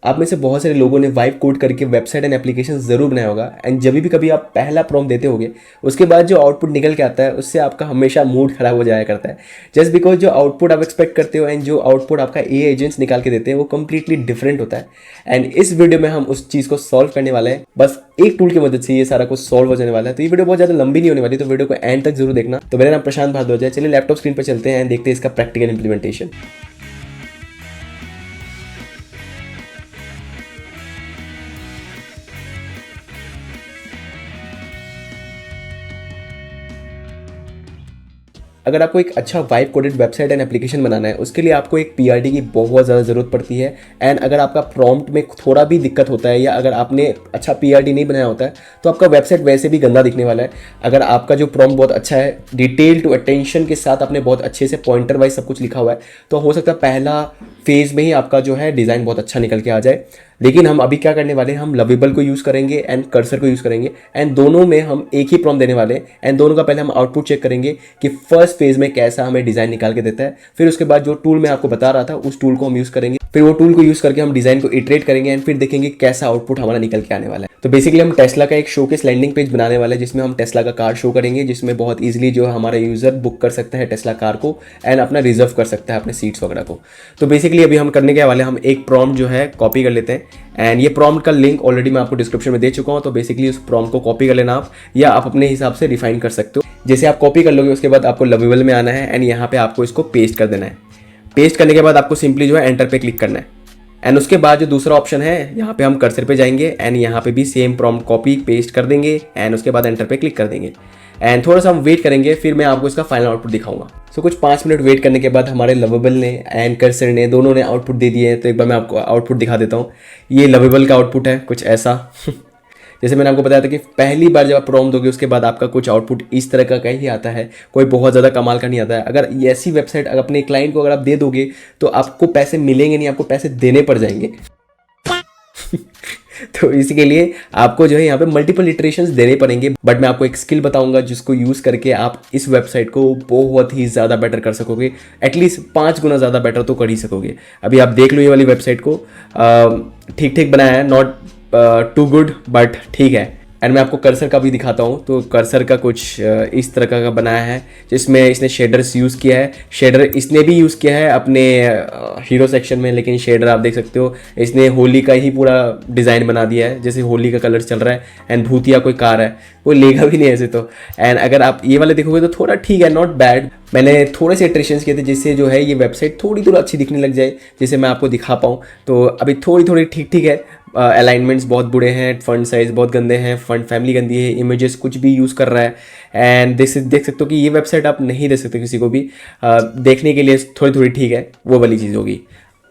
आप में से बहुत सारे लोगों ने वाइब कोड करके वेबसाइट एंड एप्लीकेशन जरूर बनाया होगा, एंड जब भी कभी आप पहला प्रॉम्प्ट देते होगे उसके बाद जो आउटपुट निकल के आता है उससे आपका हमेशा मूड खराब हो जाया करता है, जस्ट बिकॉज जो आउटपुट आप एक्सपेक्ट करते हो एंड जो आउटपुट आपका ए एजेंट्स निकाल के देते हैं वो कंप्लीटली डिफरेंट होता है। एंड इस वीडियो में हम उस चीज़ को सॉल्व करने वाले हैं, बस एक टूल की मदद से ये सारा कुछ सॉल्व हो जाने वाला है। तो ये वीडियो बहुत ज़्यादा लंबी नहीं होने वाली, तो वीडियो को एंड तक जरूर देखना। तो मेरा नाम प्रशांत भारद्वाज है, चलिए लैपटॉप स्क्रीन पर चलते हैं एंड देखते हैं इसका प्रैक्टिकल इंप्लीमेंटेशन। अगर आपको एक अच्छा vibe coded website and application बनाना है उसके लिए आपको एक पीआरडी की बहुत ज़्यादा ज़रूरत पड़ती है। एंड अगर आपका प्रॉम्प्ट में थोड़ा भी दिक्कत होता है या अगर आपने अच्छा पीआरडी नहीं बनाया होता है तो आपका वेबसाइट वैसे भी गंदा दिखने वाला है। अगर आपका जो प्रॉम्प्ट बहुत अच्छा है, डिटेल टू अटेंशन के साथ आपने बहुत अच्छे से पॉइंटर वाइज सब कुछ लिखा हुआ है, तो हो सकता है पहला फेज में ही आपका जो है डिज़ाइन बहुत अच्छा निकल के आ जाए। लेकिन हम अभी क्या करने वाले हैं, हम लवेबल को यूज़ करेंगे एंड कर्सर को यूज़ करेंगे एंड दोनों में हम एक ही प्रॉम्प्ट देने वाले हैं एंड दोनों का पहले हम आउटपुट चेक करेंगे कि फर्स्ट फेज में कैसा हमें डिज़ाइन निकाल के देता है। फिर उसके बाद जो टूल मैं आपको बता रहा था उस टूल को हम यूज़ करेंगे, फिर वो टूल को यूज़ करके हम डिज़ाइन को इटरेट करेंगे एंड फिर देखेंगे कैसा आउटपुट हमारा निकल के आने वाला है। तो बेसिकली हम टेस्ला का एक शोकेस लैंडिंग पेज बनाने वाले हैं जिसमें हम टेस्ला का कार शो करेंगे, जिसमें बहुत ईजिली जो हमारा यूज़र बुक कर सकता है टेस्ला कार को एंड अपना रिजर्व कर सकता है अपने सीट्स वगैरह को। तो बेसिकली अभी हम करने के वाले हम एक प्रॉम्प्ट जो है कॉपी कर लेते हैं एंड ये प्रॉम्प्ट का लिंक ऑलरेडी मैं आपको डिस्क्रिप्शन में दे चुका हूँ। तो बेसिकली उस प्रॉम्प्ट को कॉपी कर लेना आप, या आप अपने हिसाब से रिफाइन कर सकते हो। जैसे आप कॉपी कर लोगे उसके बाद आपको लवेबल में आना है एंड यहाँ पे आपको इसको पेस्ट कर देना है। पेस्ट करने के बाद आपको सिंपली जो है एंटर पे क्लिक करना है एंड उसके बाद जो दूसरा ऑप्शन है यहाँ पे हम कर्सर पे जाएंगे एंड यहाँ पे भी सेम प्रॉम्प्ट कॉपी पेस्ट कर देंगे एंड उसके बाद एंटर पे क्लिक कर देंगे एंड थोड़ा सा हम वेट करेंगे, फिर मैं आपको इसका फाइनल आउटपुट दिखाऊंगा। सो कुछ 5 मिनट वेट करने के बाद हमारे लवेबल ने एंड कर्सर ने दोनों ने आउटपुट दे दिए हैं। तो एक बार मैं आपको आउटपुट दिखा देता हूँ। ये लवेबल का आउटपुट है कुछ ऐसा जैसे मैंने आपको बताया था कि पहली बार जब आप प्रॉम्प्ट दोगे उसके बाद आपका कुछ आउटपुट इस तरह का ही आता है, कोई बहुत ज़्यादा कमाल का नहीं आता है। अगर ऐसी वेबसाइट अपने क्लाइंट को अगर आप दे दोगे तो आपको पैसे मिलेंगे नहीं, आपको पैसे देने पड़ जाएंगे तो इसी के लिए आपको जो है यहाँ पे मल्टीपल इटरेशंस देने पड़ेंगे। बट मैं आपको एक स्किल बताऊंगा जिसको यूज़ करके आप इस वेबसाइट को बहुत ही ज़्यादा बेटर कर सकोगे, एटलीस्ट 5 गुना ज़्यादा बेटर तो कर ही सकोगे। अभी आप देख लो ये वाली वेबसाइट को, ठीक ठीक बनाया है, नॉट टू गुड बट ठीक है। एंड मैं आपको कर्सर का भी दिखाता हूँ। तो कर्सर का कुछ इस तरह का बनाया है जिसमें इसने शेडर्स यूज़ किया है। शेडर इसने भी यूज़ किया है अपने हीरो सेक्शन में, लेकिन शेडर आप देख सकते हो इसने होली का ही पूरा डिज़ाइन बना दिया है, जैसे होली का कलर चल रहा है एंड भूतिया कोई कार है, वो लेगा भी नहीं ऐसे तो। एंड अगर आप ये वाले देखोगे तो थोड़ा ठीक है, नॉट बैड। मैंने थोड़े से इटरेशंस किए थे जिससे जो है ये वेबसाइट थोड़ी अच्छी दिखने लग जाए, जिसे मैं आपको दिखा पाऊँ। तो अभी थोड़ी ठीक ठीक है। अलाइनमेंट्स बहुत बुरे हैं, फंड साइज़ बहुत गंदे हैं, फंड फैमिली गंदी है, इमेजेस कुछ भी यूज़ कर रहा है एंड देख सकते हो कि ये वेबसाइट आप नहीं दे सकते किसी को भी देखने के लिए। थोड़ी ठीक है, वो वाली चीज़ होगी।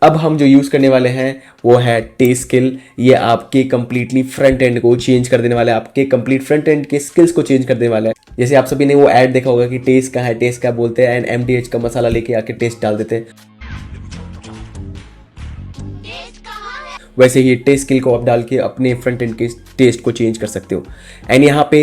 अब हम जो यूज़ करने वाले हैं वो है टेस्किल। ये आपके कंप्लीटली फ्रंट एंड को चेंज कर देने वाला है, आपके कंप्लीट फ्रंट एंड के स्किल्स को चेंज कर देने वाला है। जैसे आप सभी ने वो ऐड देखा होगा कि टेस्ट का है, टेस्ट का बोलते हैं एंड MDH का मसाला लेके आके टेस्ट डाल देते हैं, वैसे ही टेस्ट स्किल को आप डाल के अपने फ्रंट एंड के टेस्ट को चेंज कर सकते हो। एंड यहाँ पे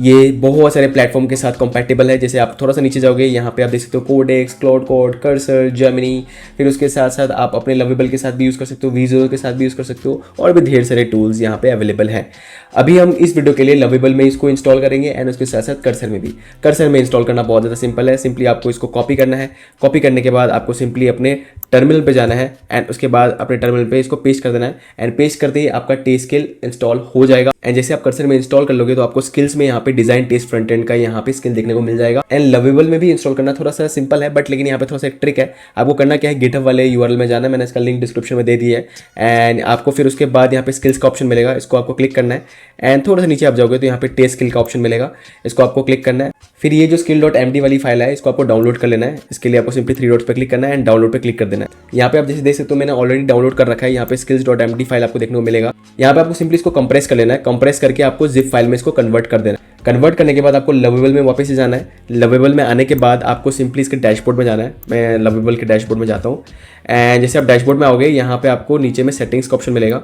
ये बहुत सारे प्लेटफॉर्म के साथ कंपैटिबल है। जैसे आप थोड़ा सा नीचे जाओगे यहाँ पे आप देख सकते हो Codex, Claude Code, Cursor, Gemini, फिर उसके साथ साथ आप अपने लवेबल के साथ भी यूज़ कर सकते हो, विजुअल के साथ भी यूज़ कर सकते हो, और भी ढेर सारे टूल्स यहाँ पे अवेलेबल हैं। अभी हम इस वीडियो के लिए लवेबल में इसको इंस्टॉल करेंगे एंड उसके साथ साथ कर्सर में भी। कर्सर में इंस्टॉल करना बहुत ज़्यादा सिंपल है। सिंपली आपको इसको कॉपी करना है, कॉपी करने के बाद आपको सिंपली अपने टर्मिनल पे जाना है एंड उसके बाद अपने टर्मिनल पे इसको पेस्ट कर देना है एंड पेस्ट करते ही आपका टेस्ट स्किल इंस्टॉल हो जाएगा। एंड जैसे आप कर्सर में इंस्टॉल कर लोगे तो आपको स्किल्स में यहाँ पे डिजाइन टेस्ट फ्रंट एंड का यहाँ पे स्किल देखने को मिल जाएगा। एंड लवेबल में भी इंस्टॉल करना थोड़ा सा सिंपल है, बट लेकिन यहाँ पे थोड़ा सा एक ट्रिक है। आपको करना क्या है, गिटहब वाले URL में जाना है, मैंने इसका लिंक डिस्क्रिप्शन में दे दिया है एंड आपको फिर उसके बाद यहाँ पे स्किल्स का ऑप्शन मिलेगा, इसको आपको क्लिक करना है एंड थोड़ा सा नीचे आप जाओगे तो यहाँ पे टेस्ट स्किल का ऑप्शन मिलेगा, इसको आपको क्लिक करना है। फिर ये जो skill.md वाली फाइल है इसको आपको डाउनलोड कर लेना है। इसके लिए आपको सिंपली 3 डॉट्स पे क्लिक करना है एंड डाउनलोड पे क्लिक कर देना है। यहाँ पे आप जैसे देख सकते हो मैंने ऑलरेडी डाउनलोड कर रखा है, यहाँ पे skills.md फाइल आपको देखने को मिलेगा। यहाँ पे आपको सिंपली इसको कंप्रेस कर लेना है, कंप्रेस करके आपको जिप फाइल में इसको कन्वर्ट कर देना है। कन्वर्ट करने के बाद आपको लवेबल में वापस से जाना है। लवेबल में आने के बाद आपको सिंपली इसके डैशबोर्ड में जाना है। मैं लवेबल के डैशबोर्ड में जाता हूँ एंड जैसे आप डैशबोर्ड में आओगे यहाँ पे आपको नीचे में सेटिंग्स का ऑप्शन मिलेगा।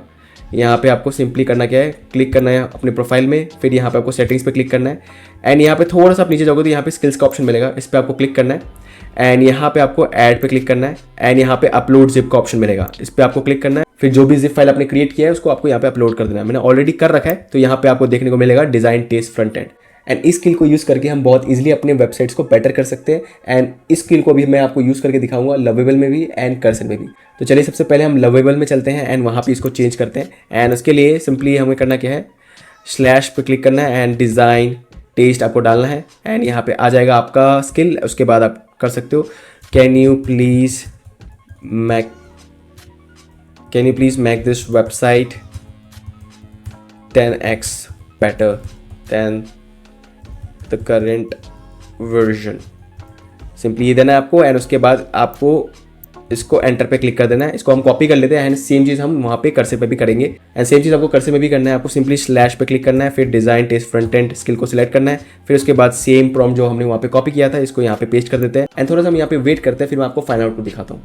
यहाँ पे आपको सिंपली करना क्या है, क्लिक करना है अपने प्रोफाइल में, फिर यहाँ पे आपको सेटिंग्स पे क्लिक करना है एंड यहाँ पे थोड़ा सा आप नीचे जाओगे तो यहाँ पे स्किल्स का ऑप्शन मिलेगा, इस पर आपको क्लिक करना है एंड यहाँ पे आपको ऐड पे क्लिक करना है एंड यहाँ पे अपलोड जिप का ऑप्शन मिलेगा, इस पर आपको क्लिक करना है। फिर जो भी जिप फाइल आपने क्रिएट किया है उसको आपको यहाँ पे अपलोड कर देना है। मैंने ऑलरेडी कर रखा है तो यहाँ पे आपको देखने को मिलेगा design test front end. And इस स्किल को यूज़ करके हम बहुत इजीली अपने वेबसाइट्स को बेटर कर सकते हैं एंड इस स्किल को भी मैं आपको यूज़ करके दिखाऊंगा लवेबल में भी एंड कर्सर में भी। तो चलिए सबसे पहले हम लवेबल में चलते हैं एंड वहाँ पे इसको चेंज करते हैं एंड उसके लिए सिंपली हमें करना क्या है, स्लैश पे क्लिक करना है एंड डिज़ाइन टेस्ट आपको डालना है एंड यहाँ पे आ जाएगा आपका स्किल। उसके बाद आप कर सकते हो can you please make this website 10x better than the current version, simply ये देना है आपको एंड उसके बाद आपको इसको एंटर पे क्लिक कर देना है। इसको हम कॉपी कर लेते हैं एंड सेम चीज़ हम वहाँ पे कर्सर पे भी करेंगे एंड सेम चीज़ आपको कर्सर में भी करना है। आपको सिंपली स्लैश पे क्लिक करना है, फिर design test front end skill को सिलेक्ट करना है, फिर उसके बाद सेम प्रॉम्प्ट जो हमने वहाँ पे कॉपी किया था इसको यहाँ पे पेस्ट कर देते हैं एंड थोड़ा सा हम यहाँ पे वेट करते हैं, फिर मैं आपको फाइनल आउटपुट दिखाता हूँ।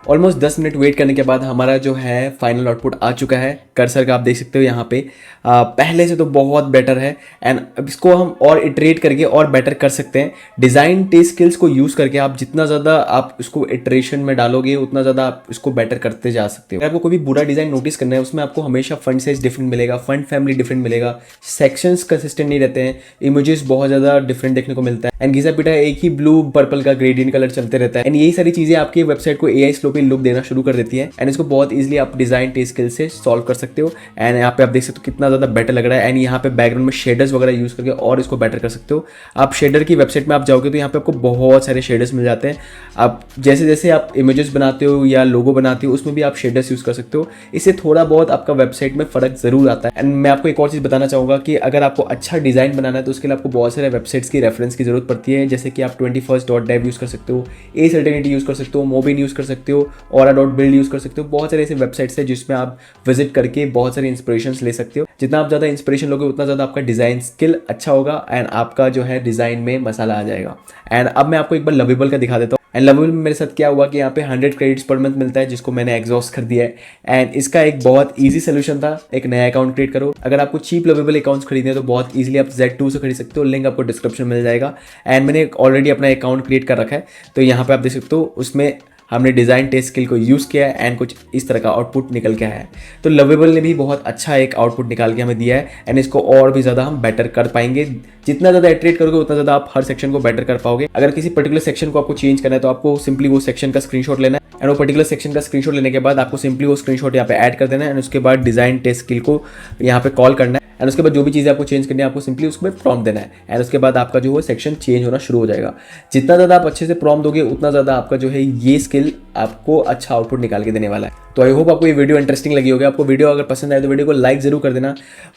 ऑलमोस्ट 10 मिनट वेट करने के बाद हमारा जो है फाइनल आउटपुट आ चुका है। कर्सर का आप देख सकते हो यहाँ पे पहले से तो बहुत बेटर है एंड अब इसको हम और इटरेट करके और बेटर कर सकते हैं। डिज़ाइन टेस्ट स्किल्स को यूज़ करके आप जितना ज़्यादा आप इसको इटरेशन में डालोगे उतना ज़्यादा आप इसको बेटर करते जा सकते हो। अगर आपको कोई भी बुरा डिज़ाइन नोटिस करना है उसमें आपको हमेशा फंट साइज डिफरेंट मिलेगा, फंट फैमिली डिफरेंट मिलेगा, सेक्शंस कंसिस्टेंट नहीं रहते हैं, इमेजेस बहुत ज़्यादा डिफरेंट देखने को मिलता है एंड घिसा पिटा एक ही ब्लू पर्पल का ग्रेडियंट कलर चलते रहता है एंड यही सारी चीज़ें आपकी वेबसाइट को AI स्लो पे लुक देना शुरू कर देती है एंड इसको बहुत इजीली आप डिज़ाइन टेस्ट स्किल से सॉल्व कर सकते हो। एंड यहाँ पे आप देख सकते हो कितना ज़्यादा बेटर लग रहा है एंड यहाँ पे बैकग्राउंड में शेडर्स वगैरह यूज़ करके और इसको बेटर कर सकते हो। आप शेडर की वेबसाइट में आप जाओगे तो यहाँ पे आपको बहुत सारे शेडर्स मिल जाते हैं। आप जैसे जैसे आप इमेजेस बनाते हो या लोगो बनाते हो उसमें भी आप शेडर्स यूज़ कर सकते हो। इससे थोड़ा बहुत आपका वेबसाइट में फ़र्क ज़रूर आता है। एंड मैं आपको एक और चीज़ बताना चाहूँगा कि अगर आपको अच्छा डिज़ाइन बनाना है तो उसके लिए आपको बहुत सारे वेबसाइट्स की रेफरेंस की जरूरत पड़ती है, जैसे कि आप 21st.dev यूज़ कर सकते हो, Certainty यूज़ कर सकते हो, मोबिन यूज़ कर सकते हो, Aura.build यूज़ कर सकते हो। बहुत सारे ऐसे वेबसाइट्स हैं जिसमें आप विजिट करके बहुत सारे इंस्पिरेशंस ले सकते हो। जितना आप ज़्यादा इंस्पिरेशन लोगे उतना ज़्यादा आपका डिज़ाइन स्किल अच्छा होगा एंड आपका जो है डिज़ाइन में मसाला आ जाएगा। एंड अब मैं आपको एक बार लवेबल का दिखा देता हूँ। एंड लवेबल में मेरे साथ क्या हुआ कि यहाँ पे 100 क्रेडिट्स पर मंथ मिलता है जिसको मैंने एग्जॉस्ट कर दिया है एंड इसका एक बहुत ईजी सोल्यूशन था, एक नया अकाउंट क्रिएट करो। अगर आपको चीप लवेबल अकाउंट्स खरीदने हैं तो बहुत ईजिली आप Z2 से खरीद सकते हो, लिंक आपको डिस्क्रिप्शन में मिल जाएगा। एंड मैंने ऑलरेडी अपना अकाउंट क्रिएट कर रखा है तो यहाँ पे आप देख सकते हो उसमें हमने डिज़ाइन टेस्ट स्किल को यूज़ किया है एंड कुछ इस तरह का आउटपुट निकल के आया है। तो लवेबल ने भी बहुत अच्छा एक आउटपुट निकाल के हमें दिया है एंड इसको और भी ज़्यादा हम बेटर कर पाएंगे। जितना ज़्यादा इटरेट करोगे उतना ज़्यादा आप हर सेक्शन को बेटर कर पाओगे। अगर किसी पर्टिकुलर सेक्शन को आपको चेंज करना है तो आपको सिंपली वो सेक्शन का स्क्रीनशॉट लेना है एंड वो पर्टिकुलर सेक्शन का स्क्रीनशॉट लेने के बाद आपको सिंपली वो स्क्रीनशॉट यहाँ पे ऐड कर देना है एंड उसके बाद डिज़ाइन टेस्ट स्किल को यहाँ पे कॉल करना है एंड उसके बाद जो भी चीज़ें आपको चेंज करनी है आपको सिंपली उसमें प्रॉम्प्ट देना है एंड उसके बाद आपका जो है सेक्शन चेंज होना शुरू हो जाएगा। जितना ज़्यादा आप अच्छे से प्रॉम्प्ट दोगे उतना ज़्यादा आपका जो है ये स्किल आपको अच्छा आउटपुट निकाल के देने वाला है। तो आई होप आपको ये वीडियो इंटरेस्टिंग लगी होगी। आपको वीडियो अगर पसंद आए तो वीडियो को लाइक जरूर कर देना।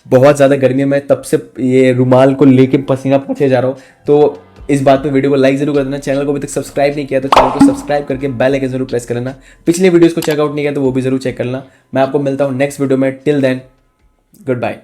बहुत ज़्यादा गर्मी में तब से ये रुमाल को लेके पसीना पहुँचे जा रहा हूँ तो इस बात पे वीडियो को लाइक जरूर कर देना। चैनल को अभी तक सब्सक्राइब नहीं किया तो चैनल को सब्सक्राइब करके बेल आइकन जरूर प्रेस कर लेना। पिछले वीडियोस को चेकआउट नहीं किया तो वो भी जरूर चेक कर लेना। मैं आपको मिलता हूँ नेक्स्ट वीडियो में। Till then good bye.